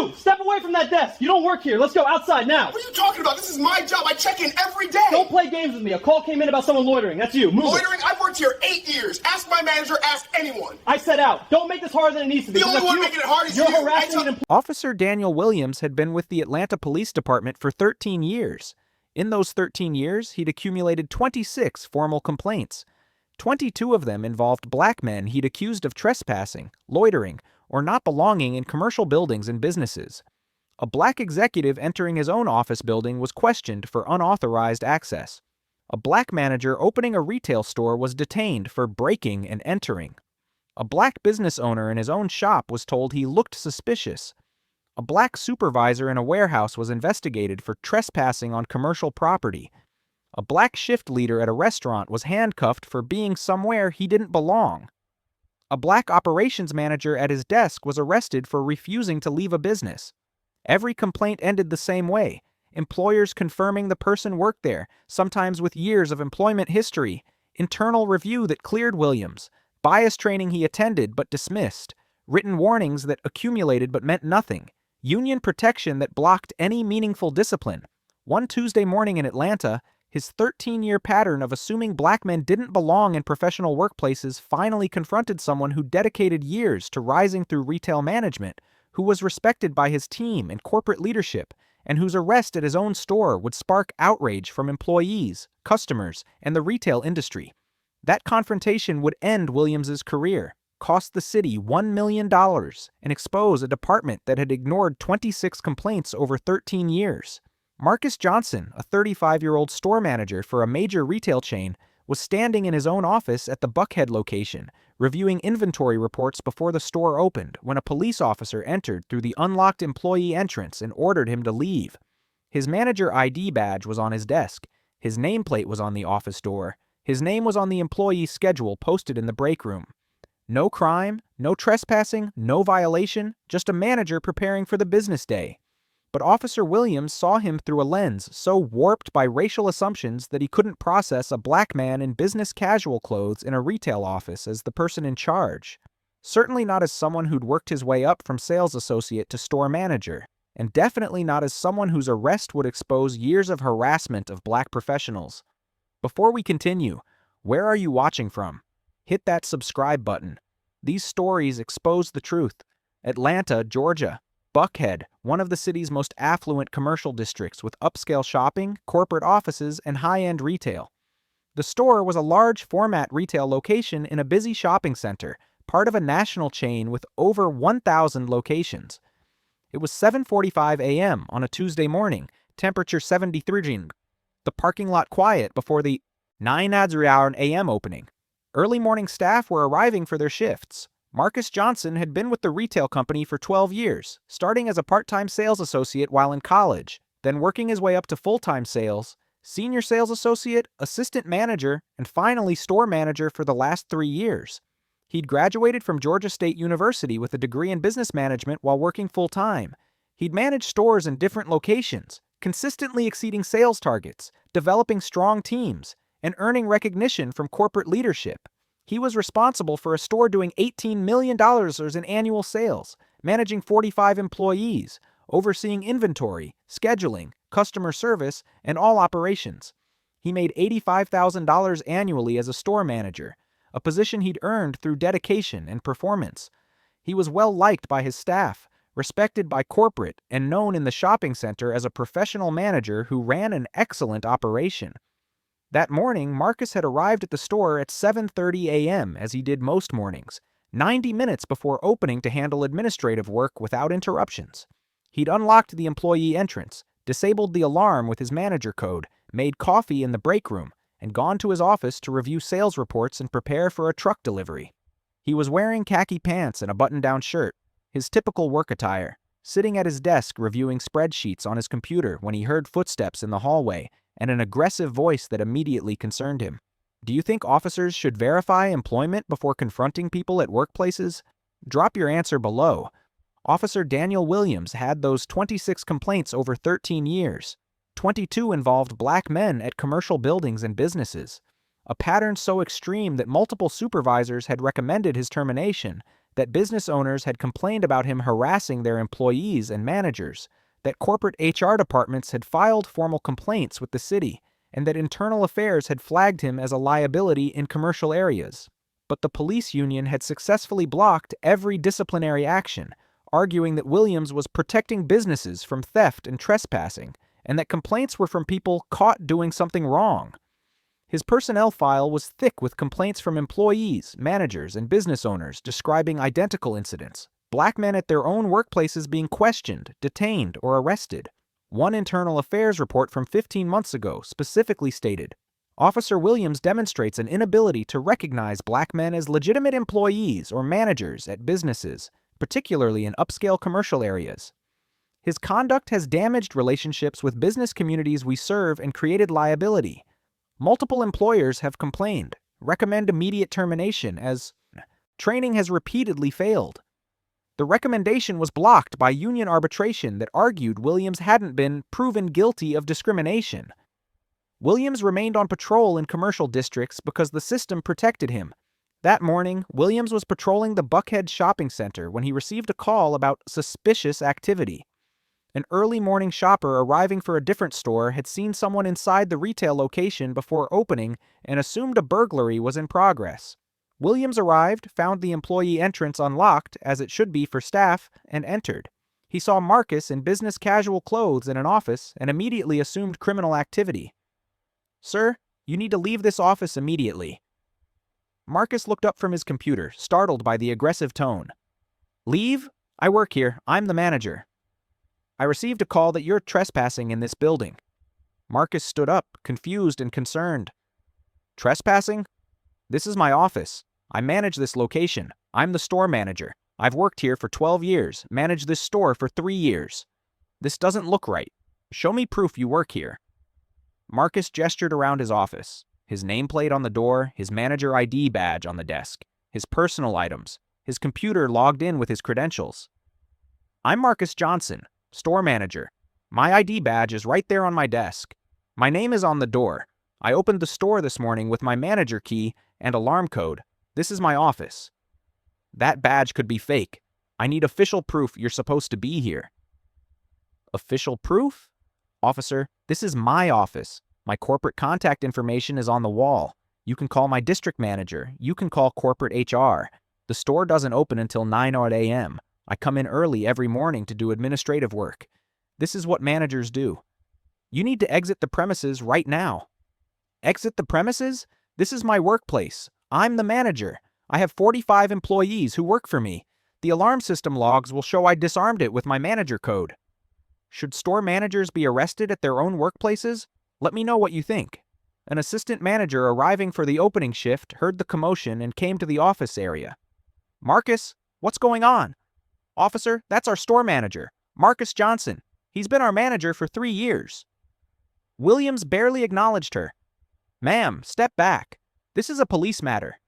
Move! Step away from that desk! You don't work here. Let's go outside now. What are you talking about? This is my job. I check in every day. Don't play games with me. A call came in about someone loitering. That's you. Move. Loitering? I've worked here 8 years. Ask my manager, ask anyone. I said out. Don't make this harder than it needs to be. The only one making it hard is you're you. harassing an employee. Officer Daniel Williams had been with the Atlanta Police Department for 13 years. In those 13 years, he'd accumulated 26 formal complaints. 22 of them involved black men he'd accused of trespassing, loitering, or not belonging in commercial buildings and businesses. A black executive entering his own office building was questioned for unauthorized access. A black manager opening a retail store was detained for breaking and entering. A black business owner in his own shop was told he looked suspicious. A black supervisor in a warehouse was investigated for trespassing on commercial property. A black shift leader at a restaurant was handcuffed for being somewhere he didn't belong. A black operations manager at his desk was arrested for refusing to leave a business. Every complaint ended the same way: employers confirming the person worked there, sometimes with years of employment history, internal review that cleared Williams, bias training he attended but dismissed, written warnings that accumulated but meant nothing, union protection that blocked any meaningful discipline. One Tuesday morning in Atlanta, his 13-year pattern of assuming black men didn't belong in professional workplaces finally confronted someone who dedicated years to rising through retail management, who was respected by his team and corporate leadership, and whose arrest at his own store would spark outrage from employees, customers, and the retail industry. That confrontation would end Williams's career, cost the city $1 million, and expose a department that had ignored 26 complaints over 13 years. Marcus Johnson, a 35-year-old store manager for a major retail chain, was standing in his own office at the Buckhead location, reviewing inventory reports before the store opened, when a police officer entered through the unlocked employee entrance and ordered him to leave. His manager ID badge was on his desk. His nameplate was on the office door. His name was on the employee schedule posted in the break room. No crime, no trespassing, no violation, just a manager preparing for the business day. But Officer Williams saw him through a lens so warped by racial assumptions that he couldn't process a black man in business casual clothes in a retail office as the person in charge. Certainly not as someone who'd worked his way up from sales associate to store manager, and definitely not as someone whose arrest would expose years of harassment of black professionals. Before we continue, where are you watching from? Hit that subscribe button. These stories expose the truth. Atlanta, Georgia. Buckhead, one of the city's most affluent commercial districts with upscale shopping, corporate offices, and high-end retail. The store was a large-format retail location in a busy shopping center, part of a national chain with over 1,000 locations. It was 7:45 a.m. on a Tuesday morning, temperature 73 degrees. The parking lot quiet before the 9 a.m. opening. Early morning staff were arriving for their shifts. Marcus Johnson had been with the retail company for 12 years, starting as a part-time sales associate while in college, then working his way up to full-time sales, senior sales associate, assistant manager, and finally store manager for the last 3 years. He'd graduated from Georgia State University with a degree in business management while working full-time. He'd managed stores in different locations, consistently exceeding sales targets, developing strong teams, and earning recognition from corporate leadership. He was responsible for a store doing $18 million in annual sales, managing 45 employees, overseeing inventory, scheduling, customer service, and all operations. He made $85,000 annually as a store manager, a position he'd earned through dedication and performance. He was well liked by his staff, respected by corporate, and known in the shopping center as a professional manager who ran an excellent operation. That morning, Marcus had arrived at the store at 7:30 a.m., as he did most mornings, 90 minutes before opening to handle administrative work without interruptions. He'd unlocked the employee entrance, disabled the alarm with his manager code, made coffee in the break room, and gone to his office to review sales reports and prepare for a truck delivery. He was wearing khaki pants and a button-down shirt, his typical work attire, sitting at his desk reviewing spreadsheets on his computer when he heard footsteps in the hallway and an aggressive voice that immediately concerned him. Do you think officers should verify employment before confronting people at workplaces? Drop your answer below. Officer Daniel Williams had those 26 complaints over 13 years. 22 involved black men at commercial buildings and businesses. A pattern so extreme that multiple supervisors had recommended his termination, that business owners had complained about him harassing their employees and managers, that corporate HR departments had filed formal complaints with the city, and that internal affairs had flagged him as a liability in commercial areas. But the police union had successfully blocked every disciplinary action, arguing that Williams was protecting businesses from theft and trespassing, and that complaints were from people caught doing something wrong. His personnel file was thick with complaints from employees, managers, and business owners describing identical incidents. Black men at their own workplaces being questioned, detained, or arrested. One internal affairs report from 15 months ago specifically stated, Officer Williams demonstrates an inability to recognize black men as legitimate employees or managers at businesses, particularly in upscale commercial areas. His conduct has damaged relationships with business communities we serve and created liability. Multiple employers have complained, recommend immediate termination as training has repeatedly failed. The recommendation was blocked by union arbitration that argued Williams hadn't been proven guilty of discrimination. Williams remained on patrol in commercial districts because the system protected him. That morning, Williams was patrolling the Buckhead shopping center when he received a call about suspicious activity. An early morning shopper arriving for a different store had seen someone inside the retail location before opening and assumed a burglary was in progress. Williams arrived, found the employee entrance unlocked, as it should be for staff, and entered. He saw Marcus in business casual clothes in an office and immediately assumed criminal activity. Sir, you need to leave this office immediately. Marcus looked up from his computer, startled by the aggressive tone. Leave? I work here. I'm the manager. I received a call that you're trespassing in this building. Marcus stood up, confused and concerned. Trespassing? This is my office. I manage this location. I'm the store manager. I've worked here for 12 years, managed this store for 3 years. This doesn't look right. Show me proof you work here. Marcus gestured around his office, his nameplate on the door, his manager ID badge on the desk, his personal items, his computer logged in with his credentials. I'm Marcus Johnson, store manager. My ID badge is right there on my desk. My name is on the door. I opened the store this morning with my manager key and alarm code. This is my office. That badge could be fake. I need official proof you're supposed to be here. Official proof? Officer, this is my office. My corporate contact information is on the wall. You can call my district manager. You can call corporate HR. The store doesn't open until 9 a.m. I come in early every morning to do administrative work. This is what managers do. You need to exit the premises right now. Exit the premises? This is my workplace. I'm the manager. I have 45 employees who work for me. The alarm system logs will show I disarmed it with my manager code. Should store managers be arrested at their own workplaces? Let me know what you think. An assistant manager arriving for the opening shift heard the commotion and came to the office area. Marcus, what's going on? Officer, that's our store manager, Marcus Johnson. He's been our manager for 3 years. Williams barely acknowledged her. Ma'am, step back. This is a police matter.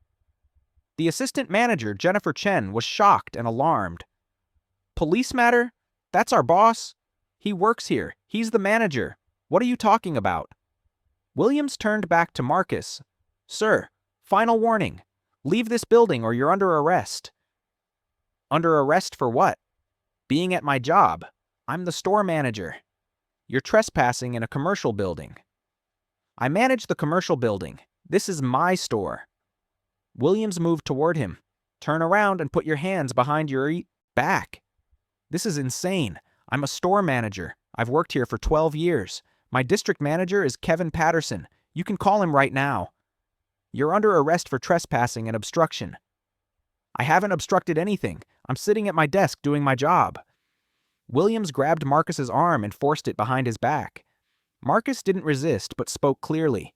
The assistant manager, Jennifer Chen, was shocked and alarmed. Police matter? That's our boss? He works here. He's the manager. What are you talking about? Williams turned back to Marcus. Sir, final warning. Leave this building or you're under arrest. Under arrest for what? Being at my job. I'm the store manager. You're trespassing in a commercial building. I manage the commercial building. This is my store. Williams moved toward him. Turn around and put your hands behind your back. This is insane. I'm a store manager. I've worked here for 12 years. My district manager is Kevin Patterson. You can call him right now. You're under arrest for trespassing and obstruction. I haven't obstructed anything. I'm sitting at my desk doing my job. Williams grabbed Marcus's arm and forced it behind his back. Marcus didn't resist but spoke clearly.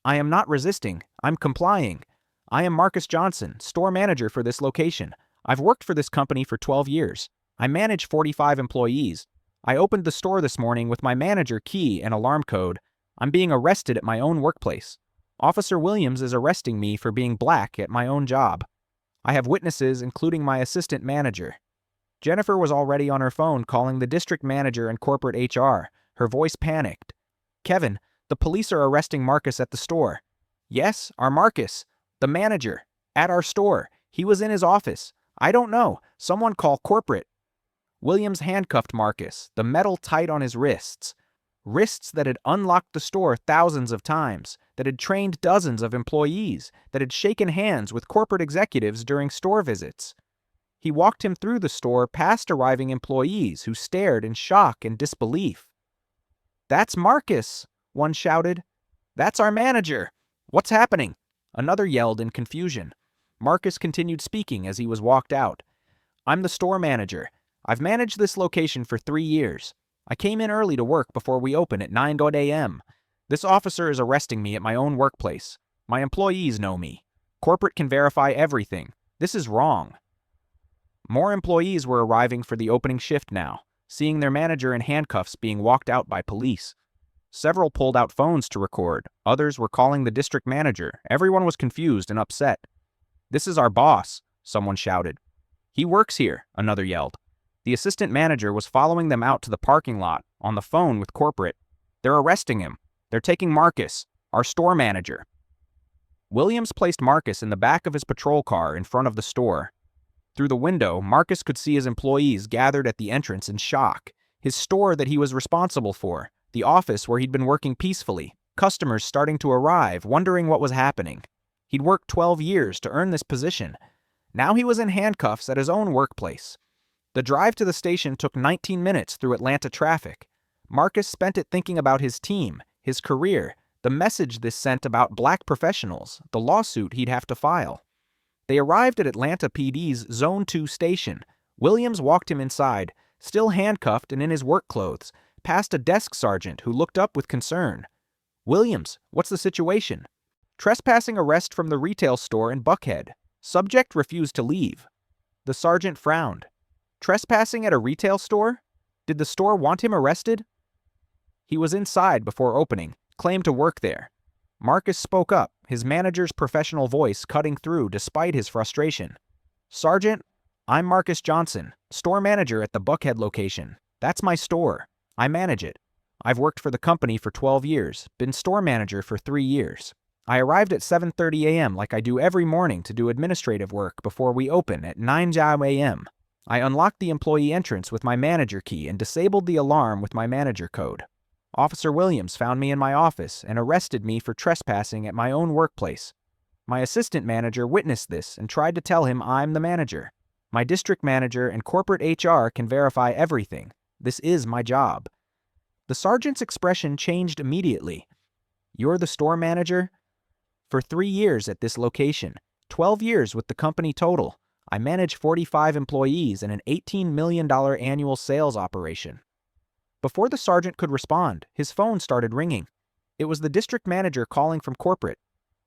I am not resisting. I'm complying. I am Marcus Johnson, store manager for this location. I've worked for this company for 12 years. I manage 45 employees. I opened the store this morning with my manager key and alarm code. I'm being arrested at my own workplace. Officer Williams is arresting me for being black at my own job. I have witnesses, including my assistant manager. Jennifer was already on her phone calling the district manager and corporate HR. Her voice panicked. Kevin, the police are arresting Marcus at the store. Yes, our Marcus, the manager, at our store. He was in his office. I don't know. Someone call corporate. Williams handcuffed Marcus, the metal tight on his wrists. Wrists that had unlocked the store thousands of times, that had trained dozens of employees, that had shaken hands with corporate executives during store visits. He walked him through the store past arriving employees who stared in shock and disbelief. "That's Marcus," one shouted. "That's our manager. What's happening?" Another yelled in confusion. Marcus continued speaking as he was walked out. "I'm the store manager. I've managed this location for 3 years. I came in early to work before we open at 9 a.m. This officer is arresting me at my own workplace. My employees know me. Corporate can verify everything. This is wrong." More employees were arriving for the opening shift now, seeing their manager in handcuffs being walked out by police. Several pulled out phones to record. Others were calling the district manager. Everyone was confused and upset. "This is our boss," someone shouted. "He works here," another yelled. The assistant manager was following them out to the parking lot, on the phone with corporate. "They're arresting him. They're taking Marcus, our store manager." Williams placed Marcus in the back of his patrol car in front of the store. Through the window, Marcus could see his employees gathered at the entrance in shock. His store that he was responsible for, the office where he'd been working peacefully, customers starting to arrive, wondering what was happening. He'd worked 12 years to earn this position. Now he was in handcuffs at his own workplace. The drive to the station took 19 minutes through Atlanta traffic. Marcus spent it thinking about his team, his career, the message this sent about black professionals, the lawsuit he'd have to file. They arrived at Atlanta PD's Zone 2 station. Williams walked him inside, still handcuffed and in his work clothes, past a desk sergeant who looked up with concern. "Williams, what's the situation?" "Trespassing arrest from the retail store in Buckhead. Subject refused to leave." The sergeant frowned. "Trespassing at a retail store? Did the store want him arrested?" He was inside before opening, claimed to work there. Marcus spoke up, his manager's professional voice cutting through despite his frustration. "Sergeant, I'm Marcus Johnson, store manager at the Buckhead location. That's my store. I manage it. I've worked for the company for 12 years, been store manager for 3 years. I arrived at 7:30 a.m. like I do every morning to do administrative work before we open at 9 a.m. I unlocked the employee entrance with my manager key and disabled the alarm with my manager code. Officer Williams found me in my office and arrested me for trespassing at my own workplace. My assistant manager witnessed this and tried to tell him I'm the manager. My district manager and corporate HR can verify everything. This is my job." The sergeant's expression changed immediately. "You're the store manager?" "For 3 years at this location, 12 years with the company total. I manage 45 employees and an $18 million annual sales operation." Before the sergeant could respond, his phone started ringing. It was the district manager calling from corporate.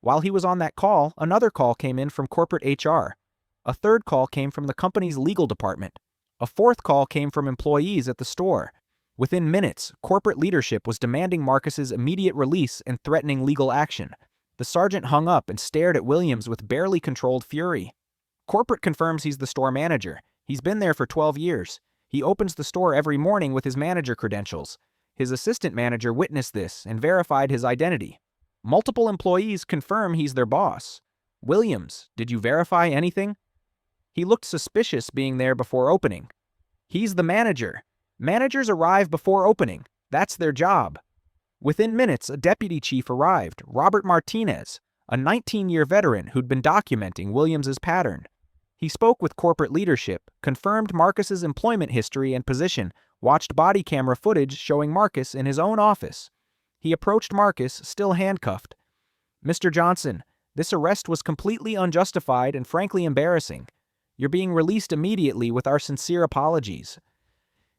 While he was on that call, another call came in from corporate HR. A third call came from the company's legal department. A fourth call came from employees at the store. Within minutes, corporate leadership was demanding Marcus's immediate release and threatening legal action. The sergeant hung up and stared at Williams with barely controlled fury. "Corporate confirms he's the store manager. He's been there for 12 years. He opens the store every morning with his manager credentials. His assistant manager witnessed this and verified his identity. Multiple employees confirm he's their boss. Williams, did you verify anything?" He looked suspicious being there before opening. "He's the manager. Managers arrive before opening. That's their job." Within minutes, a deputy chief arrived, Robert Martinez, a 19-year veteran who'd been documenting Williams's pattern. He spoke with corporate leadership, confirmed Marcus's employment history and position, watched body camera footage showing Marcus in his own office. He approached Marcus, still handcuffed. "Mr. Johnson, this arrest was completely unjustified and frankly embarrassing. You're being released immediately with our sincere apologies."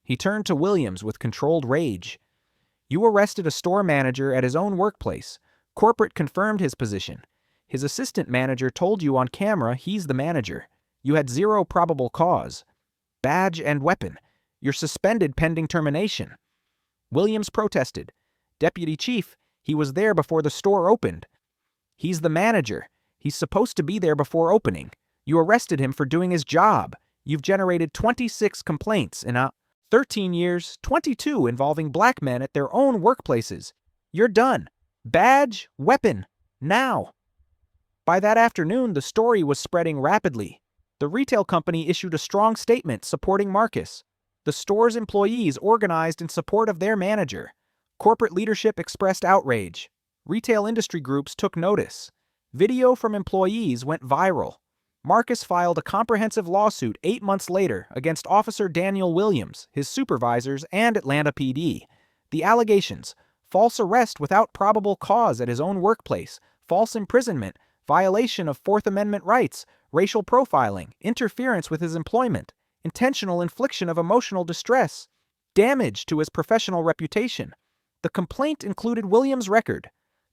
He turned to Williams with controlled rage. "You arrested a store manager at his own workplace. Corporate confirmed his position. His assistant manager told you on camera he's the manager. You had zero probable cause. Badge and weapon. You're suspended pending termination." Williams protested. "Deputy Chief, he was there before the store opened." "He's the manager. He's supposed to be there before opening. You arrested him for doing his job. You've generated 26 complaints in 13 years, 22 involving black men at their own workplaces. You're done. Badge, weapon, now." By that afternoon, the story was spreading rapidly. The retail company issued a strong statement supporting Marcus. The store's employees organized in support of their manager. Corporate leadership expressed outrage. Retail industry groups took notice. Video from employees went viral. Marcus filed a comprehensive lawsuit 8 months later against Officer Daniel Williams, his supervisors, and Atlanta PD. The allegations: false arrest without probable cause at his own workplace, false imprisonment, violation of Fourth Amendment rights, racial profiling, interference with his employment, intentional infliction of emotional distress, damage to his professional reputation. The complaint included Williams' record: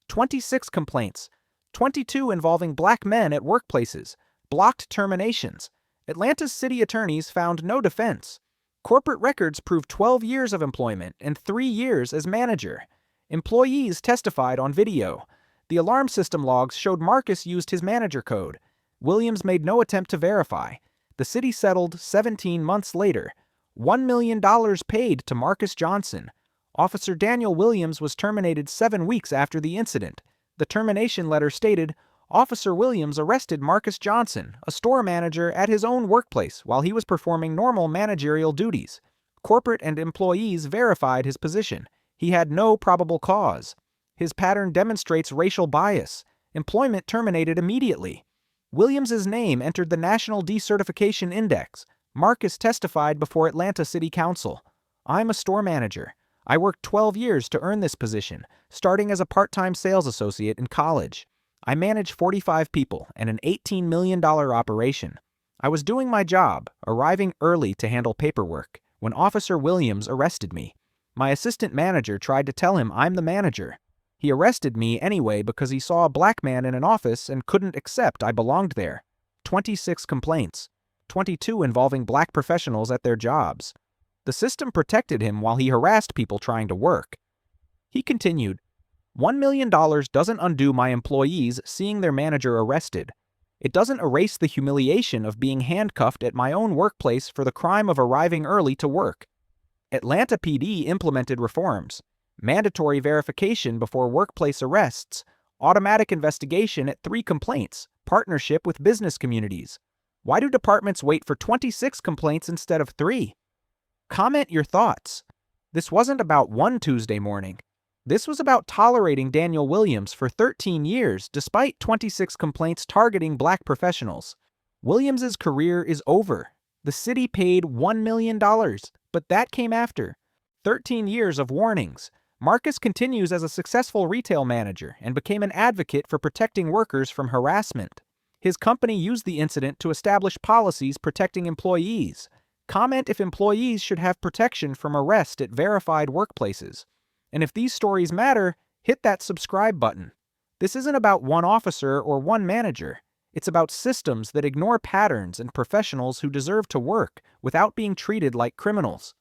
26 complaints, 22 involving black men at workplaces, blocked terminations. Atlanta's city attorneys found no defense. Corporate records proved 12 years of employment and 3 years as manager. Employees testified on video. The alarm system logs showed Marcus used his manager code. Williams made no attempt to verify. The city settled 17 months later. $1 million paid to Marcus Johnson. Officer Daniel Williams was terminated 7 weeks after the incident. The termination letter stated, Officer Williams arrested Marcus Johnson, a store manager, at his own workplace while he was performing normal managerial duties. Corporate and employees verified his position. He had no probable cause. His pattern demonstrates racial bias. Employment terminated immediately. Williams's name entered the National Decertification Index. Marcus testified before Atlanta City Council. I'm a store manager. I worked 12 years to earn this position, starting as a part-time sales associate in college. I manage 45 people and an $18 million operation. I was doing my job, arriving early to handle paperwork, when Officer Williams arrested me. My assistant manager tried to tell him I'm the manager. He arrested me anyway because he saw a black man in an office and couldn't accept I belonged there. 26 complaints, 22 involving black professionals at their jobs. The system protected him while he harassed people trying to work. He continued, $1 million doesn't undo my employees seeing their manager arrested. It doesn't erase the humiliation of being handcuffed at my own workplace for the crime of arriving early to work. Atlanta PD implemented reforms: mandatory verification before workplace arrests, automatic investigation at 3 complaints, partnership with business communities. Why do departments wait for 26 complaints instead of 3? Comment your thoughts. This wasn't about one Tuesday morning. This was about tolerating Daniel Williams for 13 years despite 26 complaints targeting black professionals. Williams's career is over. The city paid $1 million, but that came after 13 years of warnings. Marcus continues as a successful retail manager and became an advocate for protecting workers from harassment. His company used the incident to establish policies protecting employees. Comment if employees should have protection from arrest at verified workplaces. And if these stories matter, hit that subscribe button. This isn't about one officer or one manager. It's about systems that ignore patterns and professionals who deserve to work without being treated like criminals.